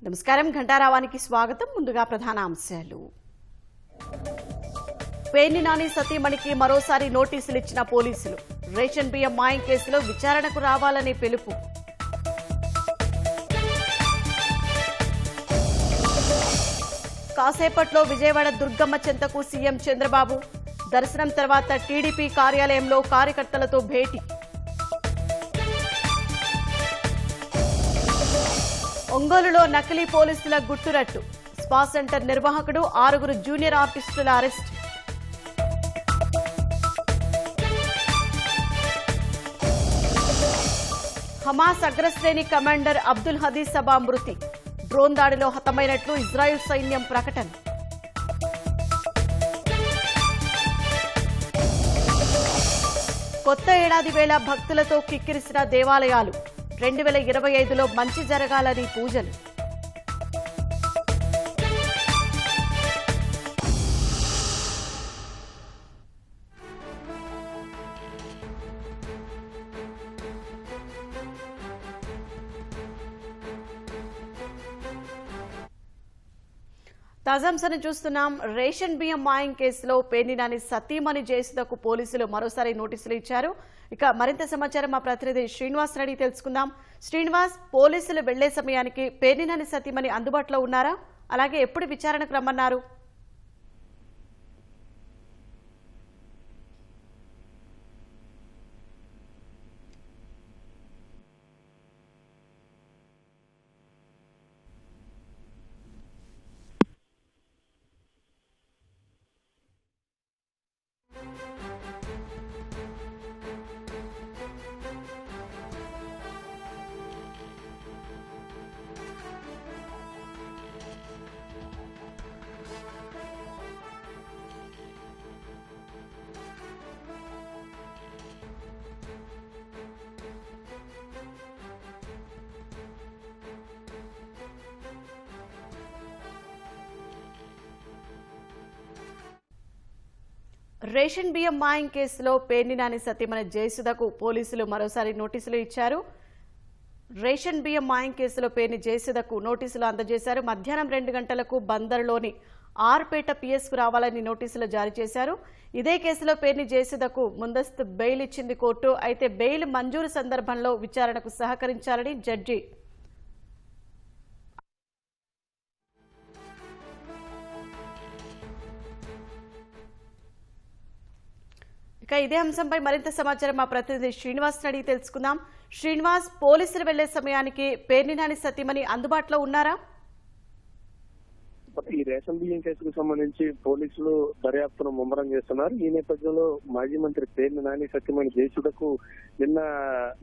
నమస్కారం ఘంటారావానికి స్వాగతం. ముందుగా ప్రధాన అంశాలు. పేర్ని నాని సతీమణికి మరోసారి నోటీసులు ఇచ్చిన పోలీసులు. రేషన్ బియ్యం మాయం కేసులో విచారణకు రావాలని పిలుపు. కాసేపట్లో విజయవాడ దుర్గమ్మ చెంతకు సీఎం చంద్రబాబు. దర్శనం తర్వాత టీడీపీ కార్యాలయంలో కార్యకర్తలతో భేటీ. ఒంగోలులో నకిలీ పోలీసుల గుట్టురట్టు. స్పా సెంటర్ నిర్వాహకుడు 6 జూనియర్ ఆర్టిస్టుల అరెస్ట్. హమాస్ అగ్రశ్రేణి కమాండర్ అబ్దుల్ హదీజ్ సబా మృతి. డ్రోన్ దాడిలో హతమైనట్లు ఇజ్రాయెల్ సైన్యం ప్రకటన. కొత్త ఏడాది వేళ భక్తులతో కిక్కిరిసిన దేవాలయాలు. 2025లో మంచి జరగాలని పూజలు. తాజాంశాన్ని చూస్తున్నాం. రేషన్ బియ్యం మాయం కేసులో పేర్ని నాని సతీమణి జయసుధకు పోలీసులు మరోసారి నోటీసులు ఇచ్చారు. ఇక మరింత సమాచారం మా ప్రతినిధి శ్రీనివాస్ రెడ్డి తెలుసుకుందాం. శ్రీనివాస్, పోలీసులు వెళ్లే సమయానికి పేర్ని నాని సతీమణి అందుబాటులో ఉన్నారా? అలాగే ఎప్పుడు విచారణకు రమ్మన్నారు? రేషన్ బియ్యం మాయం కేసులో పేర్ని నాని సతీమణి జయసుధకు పోలీసులు మరోసారి నోటీసులు ఇచ్చారు. రేషన్ బియ్యం మాయం కేసులో పేర్ని జయసుధకు నోటీసులు అందజేశారు. మధ్యాహ్నం 2 గంటలకు బందర్లోని ఆర్పేట పిఎస్కు రావాలని నోటీసులు జారీ చేశారు. ఇదే కేసులో పేర్ని జయసుధకు ముందస్తు బెయిల్ ఇచ్చింది కోర్టు. అయితే బెయిల్ మంజూరు సందర్భంలో విచారణకు సహకరించాలని జడ్జి ఇక ఇదే అంశంపై మరింత సమాచారం మా ప్రతినిధి శ్రీనివాస్ అడిగి తెలుసుకుందాం. శ్రీనివాస్, పోలీసులు వెళ్లే సమయానికి పేర్ని నాని సతీమణి అందుబాటులో ఉన్నారా? ఈ రేషన్ బియ్యం కేసుకు సంబంధించి పోలీసులు దర్యాప్తును ముమ్మరం చేస్తున్నారు. ఈ నేపథ్యంలో మాజీ మంత్రి పేర్ని నాని సతీమణి జయసుధకు నిన్న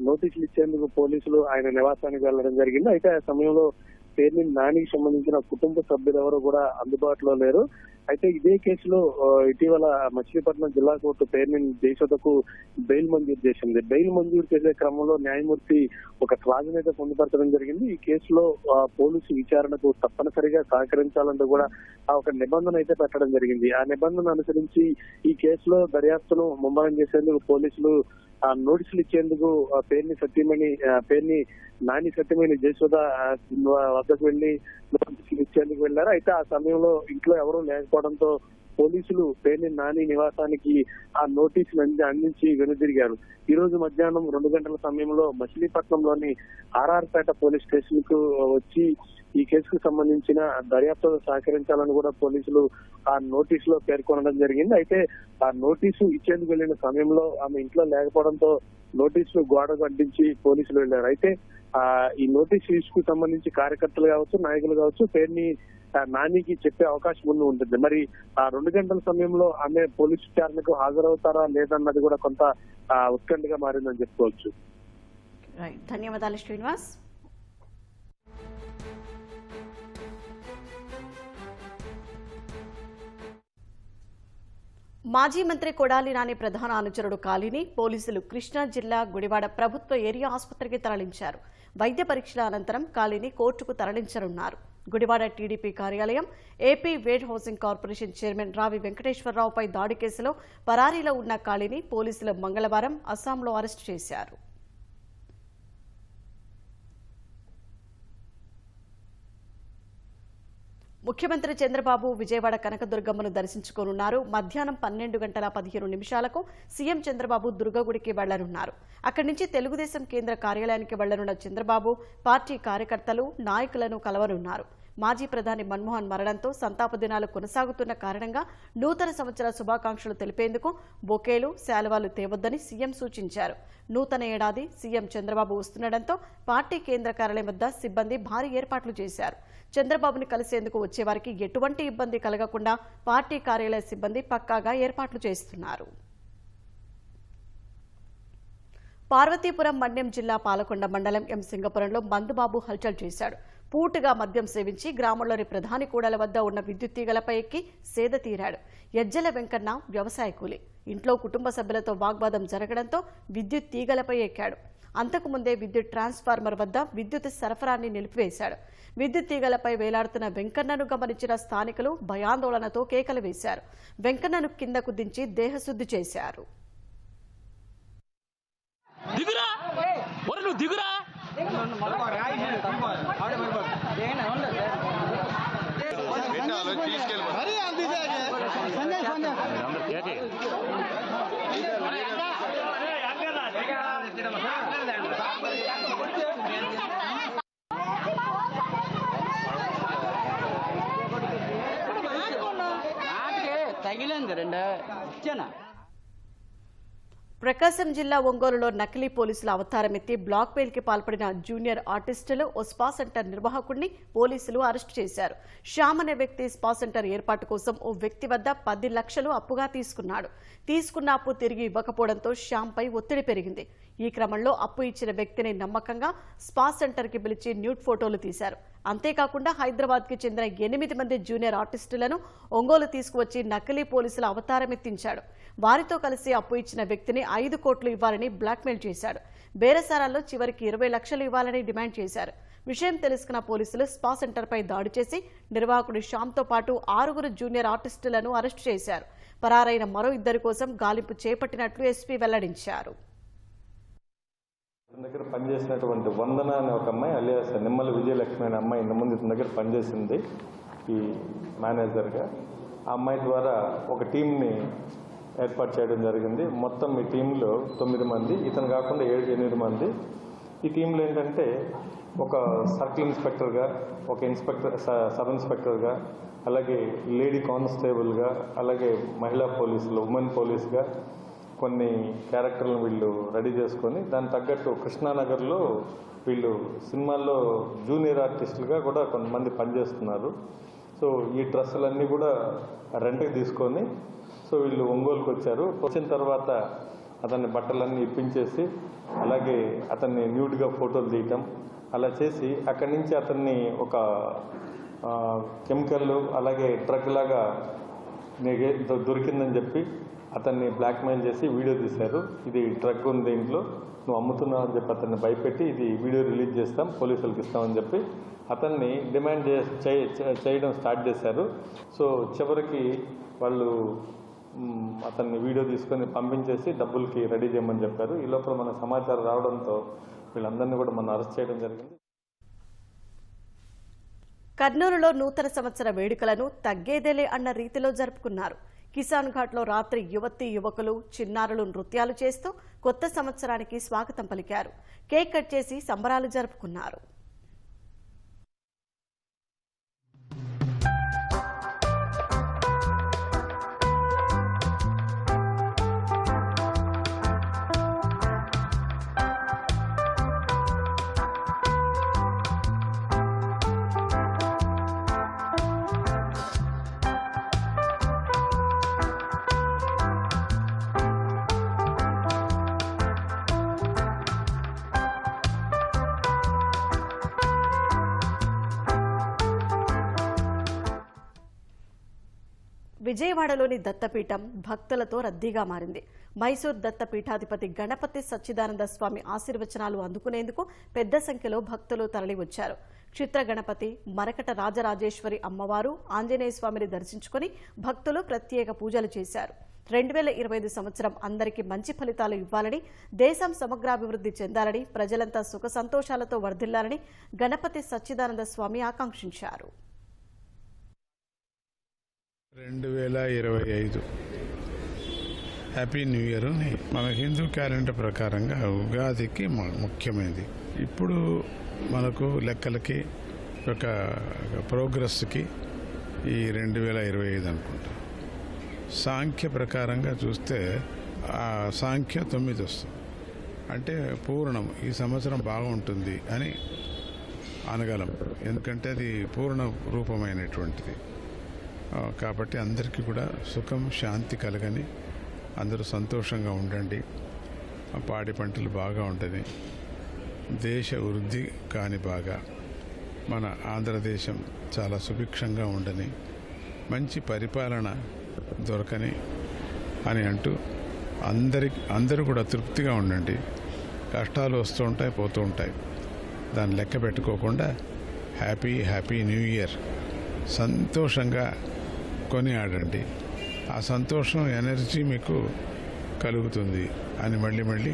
నోటీసులు ఇచ్చేందుకు పోలీసులు ఆయన నివాసానికి వెళ్లడం జరిగింది. అయితే ఆ సమయంలో పేర్ని నానికి సంబంధించిన కుటుంబ సభ్యులు ఎవరు కూడా అందుబాటులో లేరు. అయితే ఇదే కేసులో ఇటీవల మచిలీపట్నం జిల్లా కోర్టు పేర్ని జయసుధకు బెయిల్ మంజూరు చేసింది. బెయిల్ మంజూరు చేసే క్రమంలో న్యాయమూర్తి ఒక క్లాజ్ అయితే పొందుపరచడం జరిగింది. ఈ కేసులో పోలీసు విచారణకు తప్పనిసరిగా సహకరించాలంటూ కూడా ఒక నిబంధన అయితే పెట్టడం జరిగింది. ఆ నిబంధన అనుసరించి ఈ కేసులో దర్యాప్తును ముమ్మరం చేసేందుకు పోలీసులు నోటీసులు ఇచ్చేందుకు పేర్ని నాని సత్యమణి జయసుధ వద్దకు వెళ్లి నోటీసులు ఇచ్చేందుకు వెళ్లారు. అయితే ఆ సమయంలో ఇంట్లో ఎవరూ లేకపోవడంతో పోలీసులు పేర్ని నాని నివాసానికి ఆ నోటీసులు అందించి వెనుదిరిగారు. ఈ రోజు మధ్యాహ్నం 2 గంటల సమయంలో మచిలీపట్నంలోని ఆర్ఆర్పేట పోలీస్ స్టేషన్ కు వచ్చి ఈ కేసుకు సంబంధించిన దర్యాప్తును సహకరించాలని కూడా పోలీసులు ఆ నోటీసులో పేర్కొనడం జరిగింది. అయితే ఆ నోటీసు ఇచ్చేందుకు వెళ్లిన సమయంలో ఆమె ఇంట్లో లేకపోవడంతో నోటీసులు గోడకు అడ్డించి పోలీసులు వెళ్లారు. అయితే ఈ నోటీసు ఇష్యూకు సంబంధించి కార్యకర్తలు కావచ్చు, నాయకులు కావచ్చు, పేర్ని నానికి చెప్పే అవకాశం ఉంటుంది. మరి ఆ 2 గంటల సమయంలో ఆమె పోలీసు విచారణకు హాజరవుతారా లేదన్నది కూడా కొంత ఉత్కంఠగా మారిందని చెప్పుకోవచ్చు. ధన్యవాదాలు శ్రీనివాస్. మాజీ మంత్రి కొడాలి నాని ప్రధాన అనుచరుడు కాళీని పోలీసులు కృష్ణా జిల్లా గుడివాడ ప్రభుత్వ ఏరియా ఆసుపత్రికి తరలించారు. వైద్య పరీక్షల అనంతరం కాళీని కోర్టుకు తరలించనున్నారు. గుడివాడ టీడీపీ కార్యాలయం, AP warehousing corporation chairman Ravi వెంకటేశ్వరరావుపై దాడి కేసులో పరారీలో ఉన్న కాళీని పోలీసులు మంగళవారం అస్సాంలో అరెస్టు చేశారు. ముఖ్యమంత్రి చంద్రబాబు విజయవాడ కనకదుర్గమ్మను దర్శించుకోనున్నారు. మధ్యాహ్నం 12:15 సీఎం చంద్రబాబు దుర్గగుడికి వెళ్లనున్నారు. అక్కడి నుంచి తెలుగుదేశం కేంద్ర కార్యాలయానికి వెళ్లనున్న చంద్రబాబు పార్టీ కార్యకర్తలు, నాయకులను కలవనున్నారు. మాజీ ప్రధాని మన్మోహన్ మరణంతో సంతాప దినాలు కొనసాగుతున్న కారణంగా నూతన సంవత్సర శుభాకాంక్షలు తెలిపేందుకు బొకేలు, శాలువాలు తేవద్దని సీఎం సూచించారు. నూతన ఏడాది సీఎం చంద్రబాబు వస్తుండటంతో పార్టీ కేంద్ర కార్యాలయం వద్ద సిబ్బంది భారీ ఏర్పాట్లు చేశారు. చంద్రబాబుని కలిసేందుకు వచ్చేవారికి ఎటువంటి ఇబ్బంది కలగకుండా పార్టీ కార్యాలయ సిబ్బంది పక్కాగా ఏర్పాట్లు చేస్తున్నారు. పార్వతీపురం మన్యం జిల్లా పాలకొండ మండలం ఎం సింగపురంలో మందుబాబు హల్చల్ చేశాడు. పూటుగా మద్యం సేవించి గ్రామంలోని ప్రధాని కూడల వద్ద ఉన్న విద్యుత్ తీగలపై ఎక్కి సేద తీరాడు. ఎజ్జల వెంకన్న వ్యవసాయ కూలి. ఇంట్లో కుటుంబ సభ్యులతో వాగ్వాదం జరగడంతో విద్యుత్ తీగలపై ఎక్కాడు. అంతకుముందే విద్యుత్ ట్రాన్స్ఫార్మర్ వద్ద విద్యుత్ సరఫరాని నిలిపివేశాడు. విద్యుత్ తీగలపై వేలాడుతున్న వెంకన్నను గమనించిన స్థానికులు భయాందోళనతో కేకలు వేశారు. వెంకన్నను కిందకు దించి దేహశుద్ధి చేశారు. ప్రకాశం జిల్లా ఒంగోలులో నకిలీ పోలీసుల అవతారం ఎత్తి బ్లాక్ మెయిల్ కి పాల్పడిన జూనియర్ ఆర్టిస్టులు ఓ స్పా సెంటర్ నిర్వాహకుడిని పోలీసులు అరెస్టు చేశారు. శ్యామ్ అనే వ్యక్తి స్పా సెంటర్ ఏర్పాటు కోసం ఓ వ్యక్తి వద్ద 10 లక్షలు అప్పుగా తీసుకున్నాడు. తీసుకున్న అప్పు తిరిగి ఇవ్వకపోవడంతో శ్యామ్ పై ఒత్తిడి పెరిగింది. ఈ క్రమంలో అప్పు ఇచ్చిన వ్యక్తిని నమ్మకంగా స్పా సెంటర్ కి పిలిచి న్యూడ్ ఫోటోలు తీశారు. అంతేకాకుండా హైదరాబాద్ కి చెందిన 8 మంది జూనియర్ ఆర్టిస్టులను ఒంగోలు తీసుకువచ్చి నకిలీ పోలీసుల అవతారం ఎత్తించాడు. వారితో కలిసి అప్పు ఇచ్చిన వ్యక్తిని 5 కోట్లు ఇవ్వాలని బ్లాక్మెయిల్ చేశాడు. బేరసారాల్లో చివరికి 20 లక్షలు ఇవ్వాలని డిమాండ్ చేశారు. విషయం తెలుసుకున్న పోలీసులు స్పా సెంటర్పై దాడి చేసి నిర్వాహకుడు శ్యామ్తో పాటు 6 జూనియర్ ఆర్టిస్టులను అరెస్టు చేశారు. పరారైన మరో 2 కోసం గాలింపు చేపట్టినట్లు ఎస్పీ వెల్లడించారు. దగ్గర పనిచేసినటువంటి వందన అనే ఒక అమ్మాయి అలియాస్ నిమ్మల విజయలక్ష్మి అనే అమ్మాయి ఇంత ముందు ఇతని దగ్గర పనిచేసింది ఈ మేనేజర్గా. ఆ అమ్మాయి ద్వారా ఒక టీంని ఏర్పాటు చేయడం జరిగింది. మొత్తం ఈ టీంలో 9 మంది, ఇతను కాకుండా 8 మంది. ఈ టీంలో ఏంటంటే ఒక సర్కిల్ ఇన్స్పెక్టర్గా, ఒక ఇన్స్పెక్టర్, సబ్ ఇన్స్పెక్టర్గా, అలాగే లేడీ కానిస్టేబుల్గా, అలాగే మహిళా పోలీసులు, ఉమెన్ పోలీస్గా కొన్ని క్యారెక్టర్లను వీళ్ళు రెడీ చేసుకొని దానికి తగ్గట్టు కృష్ణానగర్లో వీళ్ళు సినిమాల్లో జూనియర్ ఆర్టిస్టులుగా కూడా కొంతమంది పనిచేస్తున్నారు. సో ఈ డ్రెస్సులన్నీ కూడా రెంట్కి తీసుకొని సో వీళ్ళు ఒంగోలుకు వచ్చారు. వచ్చిన తర్వాత అతన్ని బట్టలన్నీ ఇప్పించేసి అలాగే అతన్ని న్యూడ్గా ఫోటోలు తీయటం అలా చేసి అక్కడి నుంచి అతన్ని ఒక కెమికల్ అలాగే డ్రగ్ లాగా దొరికిందని చెప్పి అతన్ని బ్లాక్మెయిల్ చేసి వీడియో తీశారు. ఇది డ్రగ్ ఉంది ఇంట్లో, నువ్వు అమ్ముతున్నావు అని చెప్పి అతన్ని భయపెట్టి ఇది వీడియో రిలీజ్ చేస్తాం, పోలీసులకు ఇస్తామని చెప్పి అతన్ని డిమాండ్ చేయడం స్టార్ట్ చేశారు. సో చివరికి వాళ్ళు అతన్ని వీడియో తీసుకొని పంపించేసి డబ్బులకి రెడీ చేయమని చెప్పారు. ఈ లోపల మన సమాచారం రావడంతో వీళ్ళందరినీ కూడా మనం అరెస్ట్ చేయడం జరిగింది. కర్నూలులో నూతన సంవత్సర వేడుకలను తగ్గేదేలే అన్న రీతిలో జరుపుకున్నారు. కిసాన్ ఘాట్లో రాత్రి యువతీ యువకులు, చిన్నారులు నృత్యాలు చేస్తూ కొత్త సంవత్సరానికి స్వాగతం పలికారు. కేక్ కట్ చేసి సంబరాలు జరుపుకున్నారు. విజయవాడలోని దత్తపీఠం భక్తులతో రద్దీగా మారింది. మైసూర్ దత్తపీఠాధిపతి గణపతి సచ్చిదానంద స్వామి ఆశీర్వచనాలు అందుకునేందుకు పెద్ద సంఖ్యలో భక్తులు తరలివచ్చారు. క్షిత్ర గణపతి, మరకట రాజరాజేశ్వరి అమ్మవారు, ఆంజనేయ స్వామిని దర్శించుకుని భక్తులు ప్రత్యేక పూజలు చేశారు. 2025 సంవత్సరం అందరికీ మంచి ఫలితాలు ఇవ్వాలని, దేశం సమగ్రాభివృద్ధి చెందాలని, ప్రజలంతా సుఖ సంతోషాలతో వర్ధిల్లాలని గణపతి సచ్చిదానంద స్వామి ఆకాంక్షించారు. 2025 హ్యాపీ న్యూ ఇయర్ అని మన హిందూ క్యాలెండర్ ప్రకారంగా ఉగాదికి ముఖ్యమైనది. ఇప్పుడు మనకు లెక్కలకి ఒక ప్రోగ్రెస్కి ఈ 2025 అనుకుంటా. సాంఖ్య ప్రకారంగా చూస్తే ఆ సాంఖ్య 9 వస్తుంది. అంటే పూర్ణం, ఈ సంవత్సరం బాగుంటుంది అని అనగలం. ఎందుకంటే అది పూర్ణ రూపమైనటువంటిది. కాబట్టి అందరికీ కూడా సుఖం శాంతి కలగని, అందరూ సంతోషంగా ఉండండి, పాడి పంటలు బాగా ఉండని, దేశ వృద్ధి కాని బాగా, మన ఆంధ్రదేశం చాలా సుభిక్షంగా ఉండని, మంచి పరిపాలన దొరకని అని అంటూ అందరూ కూడా తృప్తిగా ఉండండి. కష్టాలు వస్తూ ఉంటాయి, పోతూ ఉంటాయి. దాన్ని లెక్క పెట్టుకోకుండా హ్యాపీ న్యూ ఇయర్ సంతోషంగా కొనియాడండి. ఆ సంతోషం ఎనర్జీ మీకు కలుగుతుంది అని మళ్ళీ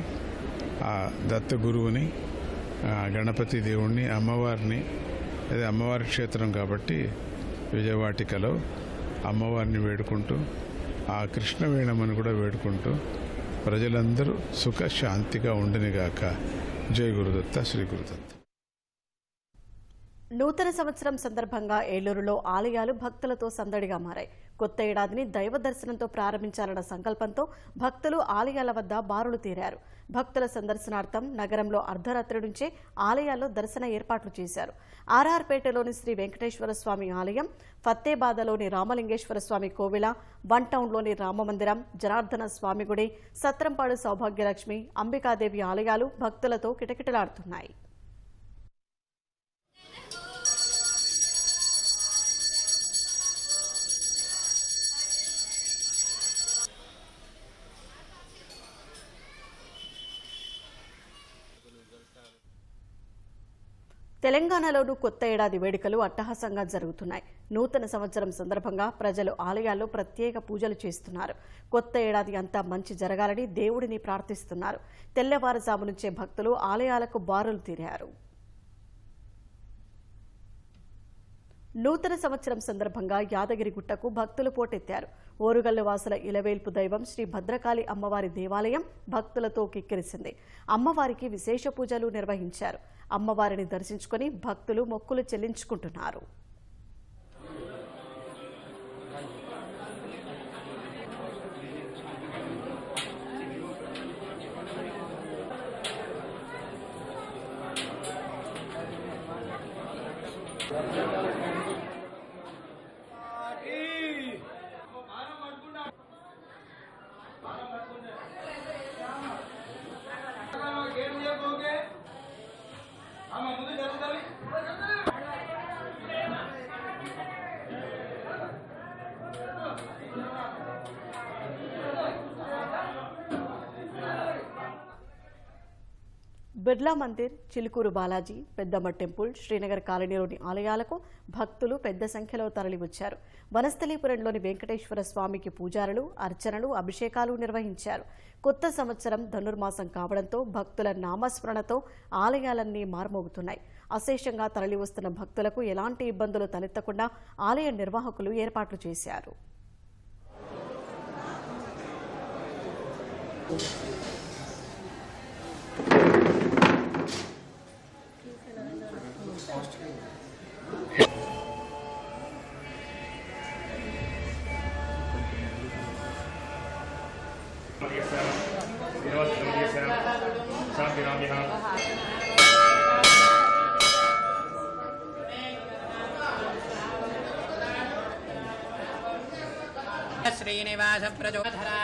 ఆ దత్త గురువుని, గణపతి దేవుణ్ణి, అమ్మవారిని, అదే అమ్మవారి క్షేత్రం కాబట్టి విజయవాటికలో అమ్మవారిని వేడుకుంటూ, ఆ కృష్ణవేణమ్మని కూడా వేడుకుంటూ ప్రజలందరూ సుఖ శాంతిగా ఉండనిగాక. జై గురుదత్త, శ్రీ గురుదత్త. నూతన సంవత్సరం సందర్భంగా ఏలూరులో ఆలయాలు భక్తులతో సందడిగా మారాయి. కొత్త ఏడాదిని దైవ దర్శనంతో ప్రారంభించాలన్న సంకల్పంతో భక్తులు ఆలయాల వద్ద బారులు తీరారు. భక్తుల సందర్శనార్థం నగరంలో అర్ధరాత్రి నుంచే ఆలయాల్లో దర్శన ఏర్పాట్లు చేశారు. ఆర్ఆర్పేటలోని శ్రీ వెంకటేశ్వర స్వామి ఆలయం, ఫత్తేబాదలోని రామలింగేశ్వర స్వామి కోవిల, వన్ టౌన్లోని రామమందిరం, జనార్దన స్వామి గుడి, సత్రంపాడు సౌభాగ్యలక్ష్మి, అంబికాదేవి ఆలయాలు భక్తులతో కిటకిటలాడుతున్నాయి. తెలంగాణలోనూ కొత్త ఏడాది వేడుకలు అట్టహాసంగా జరుగుతున్నాయి. నూతన సంవత్సరం సందర్భంగా ప్రజలు ఆలయాల్లో ప్రత్యేక పూజలు చేస్తున్నారు. కొత్త ఏడాది అంతా మంచి జరగాలని దేవుడిని ప్రార్థిస్తున్నారు. తెల్లవారుజాము నుంచే భక్తులు ఆలయాలకు బారులు తీరారు. నూతన సంవత్సరం సందర్భంగా యాదగిరిగుట్టకు భక్తులు పోటెత్తారు. ఓరుగల్లు వాసుల ఇలవేల్పు దైవం శ్రీ భద్రకాళి అమ్మవారి దేవాలయం భక్తులతో కిక్కిరిసింది. అమ్మవారికి విశేష పూజలు నిర్వహించారు. అమ్మవారిని దర్శించుకుని భక్తులు మొక్కులు చెల్లించుకుంటున్నారు. బిర్లా మందిర్, చిలుకూరు బాలాజీ, పెద్దమ్మ టెంపుల్, శ్రీనగర్ కాలనీలోని ఆలయాలకు భక్తులు పెద్ద సంఖ్యలో తరలివచ్చారు. వనస్థలీపురంలోని వెంకటేశ్వర స్వామికి పూజారులు, అర్చనలు, అభిషేకాలు నిర్వహించారు. కొత్త సంవత్సరం ధనుర్మాసం కావడంతో భక్తుల నామస్మరణతో ఆలయాలన్నీ మార్మోగుతున్నాయి. అశేషంగా తరలివస్తున్న భక్తులకు ఎలాంటి ఇబ్బందులు తలెత్తకుండా ఆలయ నిర్వాహకులు ఏర్పాట్లు చేశారు. श्रीनिवास प्रचोदरा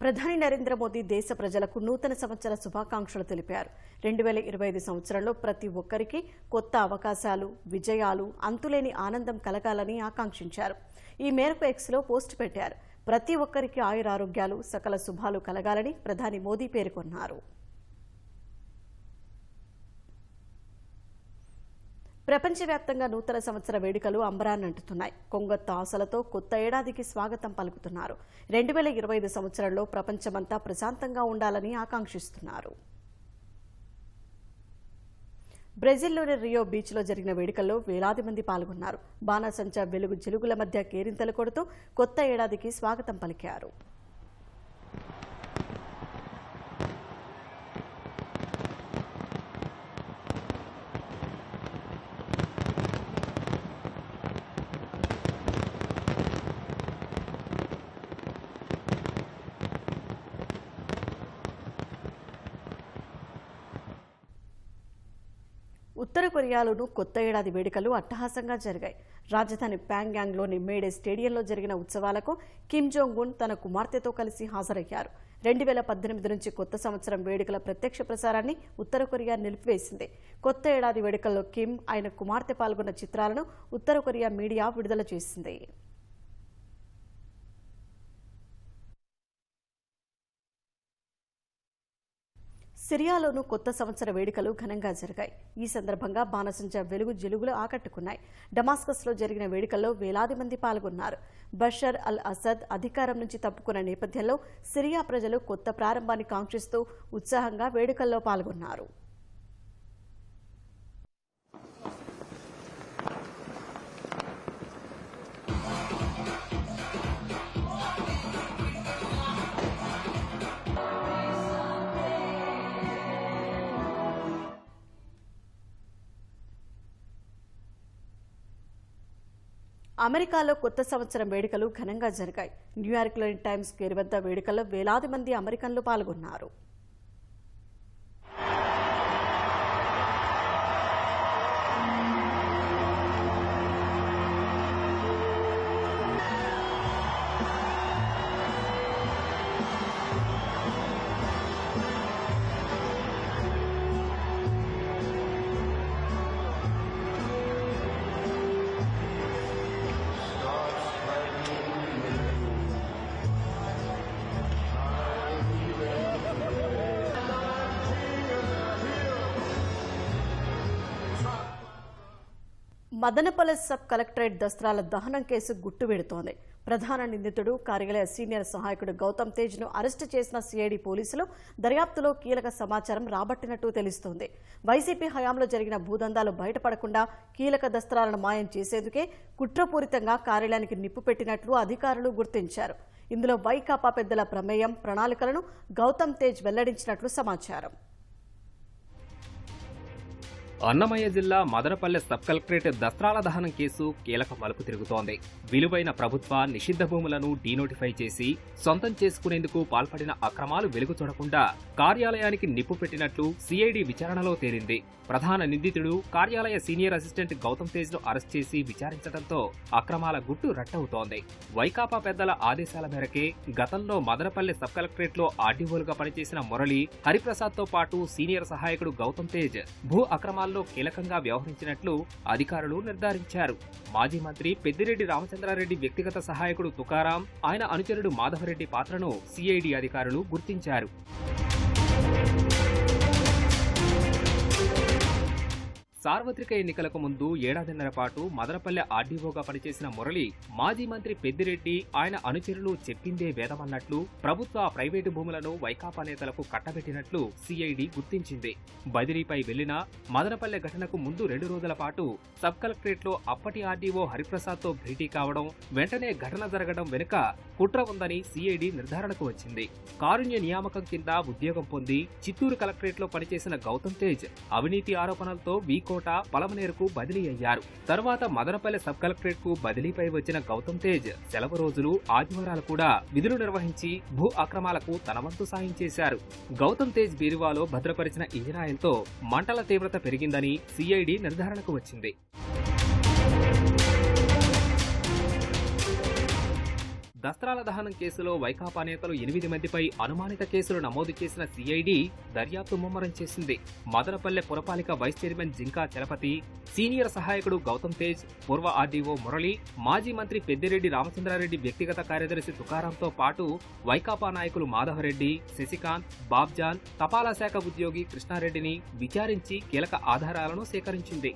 ప్రధాని నరేంద్ర మోదీ దేశ ప్రజలకు నూతన సంవత్సర శుభాకాంక్షలు తెలిపారు. 2025 సంవత్సరంలో ప్రతి ఒక్కరికి కొత్త అవకాశాలు, విజయాలు, అంతులేని ఆనందం కలగాలని ఆకాంక్షించారు. ఈ మేరకు ఎక్స్లో పోస్ట్ పెట్టారు. ప్రతి ఒక్కరికి ఆయురారోగ్యాలు, సకల శుభాలు కలగాలని ప్రధాని మోదీ పేర్కొన్నారు. ప్రపంచవ్యాప్తంగా నూతన సంవత్సర వేడుకలు అంబరాన్నంటున్నాయి. కొంగొత్త ఆశలతో కొత్త ఏడాదికి స్వాగతం పలుకుతున్నారు. 2025 సంవత్సరంలో ప్రపంచమంతా ప్రశాంతంగా ఉండాలని ఆకాంక్షిస్తున్నారు. బ్రెజిల్లోని రియో బీచ్లో జరిగిన వేడుకల్లో వేలాది మంది పాల్గొన్నారు. బాణాసంచా వెలుగు జిలుగుల మధ్య కేరింతలు కొడుతూ కొత్త ఏడాదికి స్వాగతం పలికారు. ఉత్తర కొరియాలోనూ కొత్త ఏడాది వేడుకలు అట్టహాసంగా జరిగాయి. రాజధాని ప్యాంగ్యాంగ్లోని మేడే స్టేడియంలో జరిగిన ఉత్సవాలకు కిమ్ జోంగ్ ఉన్ తన కుమార్తెతో కలిసి హాజరయ్యారు. 2018 నుంచి కొత్త సంవత్సరం వేడుకల ప్రత్యక్ష ప్రసారాన్ని ఉత్తర కొరియా నిలిపివేసింది. కొత్త ఏడాది వేడుకల్లో కిమ్, ఆయన కుమార్తె పాల్గొన్న చిత్రాలను ఉత్తర కొరియా మీడియా విడుదల చేసింది. సిరియాలోనూ కొత్త సంవత్సర వేడుకలు ఘనంగా జరిగాయి. ఈ సందర్భంగా బాణసంచా వెలుగు జిలుగులు ఆకట్టుకున్నాయి. డమాస్కస్లో జరిగిన వేడుకల్లో వేలాది మంది పాల్గొన్నారు. బషర్ అల్ అసద్ అధికారం నుంచి తప్పుకున్న నేపథ్యంలో సిరియా ప్రజలు కొత్త ప్రారంభాన్ని కాంక్షిస్తూ ఉత్సాహంగా వేడుకల్లో పాల్గొన్నారు. అమెరికాలో కొత్త సంవత్సరం వేడుకలు ఘనంగా జరిగాయి. న్యూయార్క్లోని టైమ్స్ స్క్వేర్ వద్ద వేడుకల్లో వేలాది మంది అమెరికన్లు పాల్గొన్నారు. మదనపల్లె సబ్ కలెక్టరేట్ దస్త్రాల దహనం కేసు గుట్టువెడుతోంది. ప్రధాన నిందితుడు, కార్యాలయ సీనియర్ సహాయకుడు గౌతమ్ తేజ్ను అరెస్టు చేసిన సిఐడి పోలీసులు దర్యాప్తులో కీలక సమాచారం రాబట్టినట్టు తెలుస్తోంది. వైసీపీ హయాంలో జరిగిన భూదందాలు బయటపడకుండా కీలక దస్త్రాలను మాయం చేసేందుకే కుట్రపూరితంగా కార్యాలయానికి నిప్పు పెట్టినట్లు అధికారులు గుర్తించారు. ఇందులో వైకాపా పెద్దల ప్రమేయం, ప్రణాళికలను గౌతమ్ తేజ్ వెల్లడించినట్లు సమాచారం. అన్నమయ్య జిల్లా మదనపల్లె సబ్ కలెక్టరేట్ దస్త్రాల దహనం కేసు కీలక మలుపు తిరుగుతోంది. విలువైన ప్రభుత్వ నిషిద్ధ భూములను డీనోటిఫై చేసి సొంతం చేసుకునేందుకు పాల్పడిన అక్రమాలు వెలుగు చూడకుండా కార్యాలయానికి నిప్పు పెట్టినట్లు సిఐడి విచారణలో తేలింది. ప్రధాన నిందితుడు, కార్యాలయ సీనియర్ అసిస్టెంట్ గౌతమ్ తేజ్ ను అరెస్ట్ చేసి విచారించడంతో అక్రమాల గుట్టు రట్టవుతోంది. వైకాపా పెద్దల ఆదేశాల మేరకే గతంలో మదనపల్లె సబ్ కలెక్టరేట్ లో ఆర్డీఓలుగా పనిచేసిన మురళి, హరిప్రసాద్ తో పాటు సీనియర్ సహాయకుడు గౌతమ్ తేజ్ భూ అక్రమాల్లో కీలకంగా వ్యవహరించినట్లు అధికారులు నిర్ధారించారు. మాజీ మంత్రి పెద్దిరెడ్డి రామచంద్రారెడ్డి వ్యక్తిగత సహాయకుడు తుకారాం, ఆయన అనుచరుడు మాధవరెడ్డి పాత్రను సిఐడి అధికారులు గుర్తించారు. సార్వత్రిక ఎన్నికలకు ముందు ఏడాదిన్నర పాటు మదనపల్లె ఆర్డీఓగా పనిచేసిన మురళి, మాజీ మంత్రి పెద్దిరెడ్డి, ఆయన అనుచరులు చెప్పిందే వేదమన్నట్లు ప్రభుత్వ, ప్రైవేటు భూములను వైకాపా నేతలకు కట్టబెట్టినట్లు సిఐడి గుర్తించింది. బదిలీపై వెళ్లిన మదనపల్లె ఘటనకు ముందు 2 రోజుల పాటు సబ్ కలెక్టరేట్ లో అప్పటి ఆర్డీఓ హరిప్రసాద్ తో భేటీ కావడం, వెంటనే ఘటన జరగడం వెనుక కుట్ర ఉందని సిఐడి నిర్ధారణకు వచ్చింది. కారుణ్య నియామకం కింద ఉద్యోగం పొంది చిత్తూరు కలెక్టరేట్ లో పనిచేసిన గౌతమ్ తేజ్ అవినీతి ఆరోపణలతో వీకోట, పలమనేరుకు బదిలీ అయ్యారు. తర్వాత మదనపల్లె సబ్ కలెక్టరేట్ కు బదిలీపై వచ్చిన గౌతమ్ తేజ్ సెలవు రోజులు, ఆదివారాలు కూడా విధులు నిర్వహించి భూ అక్రమాలకు తన వంతు సాయం చేశారు. గౌతమ్ తేజ్ బీరువాలో భద్రపరిచిన ఇంజిన్ ఆయిల్తో మంటల తీవ్రత పెరిగిందని సిఐడి నిర్ధారణకు వచ్చింది. దస్త్రాల దహనం కేసులో వైకాపా నేతలు 8 మందిపై అనుమానిత కేసులు నమోదు చేసిన సిఐడి దర్యాప్తు ముమ్మరం చేసింది. మదనపల్లె పురపాలిక vice chairman Jinka Chalapathi, senior సహాయకుడు గౌతమ్ తేజ్, పూర్వ ఆర్డీఓ మురళి, మాజీ మంత్రి పెద్దిరెడ్డి రామచంద్రారెడ్డి వ్యక్తిగత కార్యదర్శి తుకారాంతో పాటు వైకాపా నాయకులు మాధవరెడ్డి, శశికాంత్, బాబ్జాన్, తపాలా శాఖ ఉద్యోగి కృష్ణారెడ్డిని విచారించి కీలక ఆధారాలను సేకరించింది.